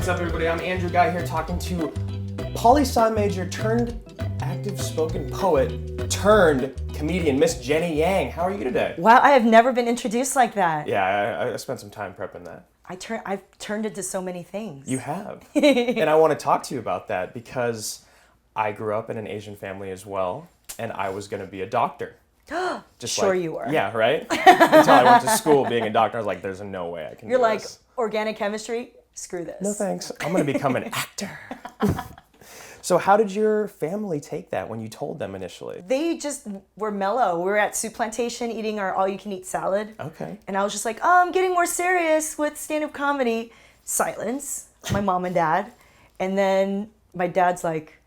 What's up, everybody? I'm Andrew Ghai here talking to poli-sci major turned active spoken poet turned comedian, Miss Jenny Yang. How are you today? Wow, I have never been introduced like that. Yeah, I spent some time prepping that. I've turned into so many things. You have. And I want to talk to you about that because I grew up in an Asian family as well, and I was going to be a doctor. Just sure you were. Yeah, right? Until I went to school being a doctor, I was like, there's no way I can You're do like, this. organic chemistry? Screw this. No thanks. I'm going to become an actor. So how did your family take that when you told them initially? They just were mellow. We were at Soup Plantation eating our all-you-can-eat salad. Okay. And I was just like, oh, I'm getting more serious with stand-up comedy. Silence. My mom and dad. And then my dad's like,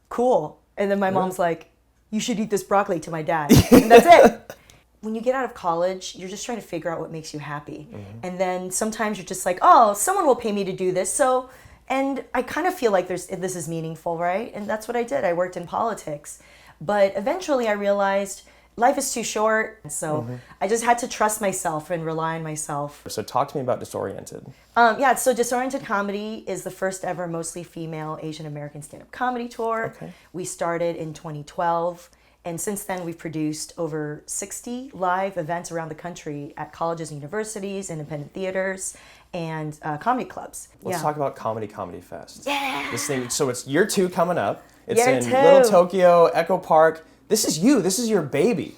cool. And then my mom's like, you should eat this broccoli to my dad. And that's it. When you get out of college, you're just trying to figure out what makes you happy. Mm-hmm. And then sometimes you're just like, oh, someone will pay me to do this. So, and I kind of feel like this is meaningful, right? And that's what I did. I worked in politics. But eventually I realized life is too short. So I just had to trust myself and rely on myself. So talk to me about Disoriented. So Disoriented Comedy is the first ever mostly female Asian American stand-up comedy tour. Okay. We started in 2012. And since then, we've produced over 60 live events around the country at colleges and universities, independent theaters, and comedy clubs. Let's talk about Comedy Fest. Yeah! This thing, so it's year 2 coming up. It's Year in 2. Little Tokyo, Echo Park. This is you. This is your baby.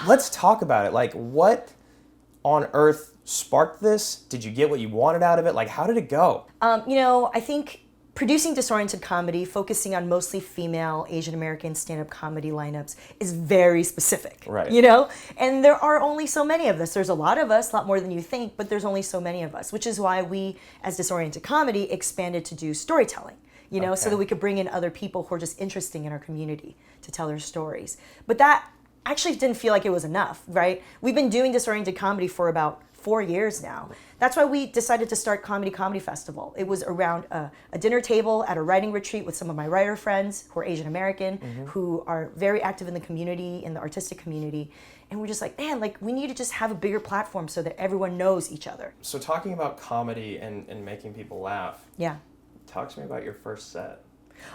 Let's talk about it. Like, what on earth sparked this? Did you get what you wanted out of it? Like, how did it go? I think producing Disoriented Comedy, focusing on mostly female Asian American stand-up comedy lineups is very specific, right? And there are only so many of us. There's a lot of us, a lot more than you think, but there's only so many of us, which is why we, as Disoriented Comedy, expanded to do storytelling, so that we could bring in other people who are just interesting in our community to tell their stories. But that actually didn't feel like it was enough, right? We've been doing Disoriented Comedy for about 4 years now. That's why we decided to start Comedy Festival. It was around a dinner table at a writing retreat with some of my writer friends who are Asian American, who are very active in the community, in the artistic community. And we're just like, man, we need to just have a bigger platform so that everyone knows each other. So talking about comedy and making people laugh. Yeah. Talk to me about your first set.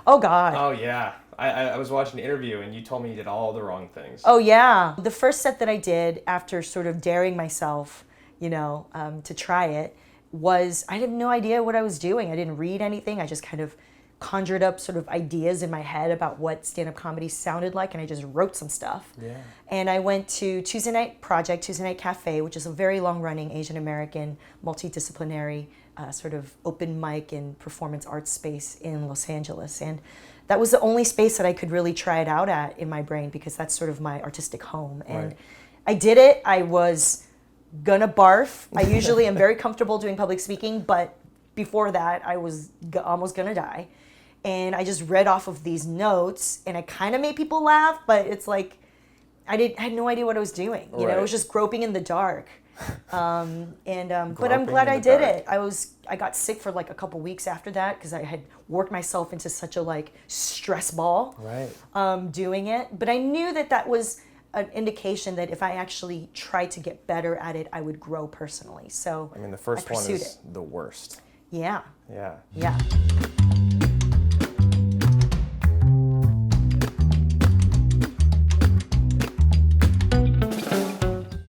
Oh, God. Oh, yeah. I was watching an interview and you told me you did all the wrong things. Oh, yeah. The first set that I did after sort of daring myself to try it was, I had no idea what I was doing. I didn't read anything. I just kind of conjured up sort of ideas in my head about what stand-up comedy sounded like, and I just wrote some stuff. Yeah. And I went to Tuesday Night Cafe, which is a very long-running Asian American multidisciplinary sort of open mic and performance arts space in Los Angeles. And that was the only space that I could really try it out at in my brain, because that's sort of my artistic home. And I did it. I was gonna barf. I usually am very comfortable doing public speaking, but before that I was almost gonna die. And I just read off of these notes and I kind of made people laugh, but it's like I had no idea what I was doing. I was just groping in the dark. But I'm glad I did it. I got sick for like a couple weeks after that because I had worked myself into such a stress ball doing it. But I knew that was an indication that if I actually tried to get better at it, I would grow personally. So the first one is the worst. Yeah. Yeah. Yeah.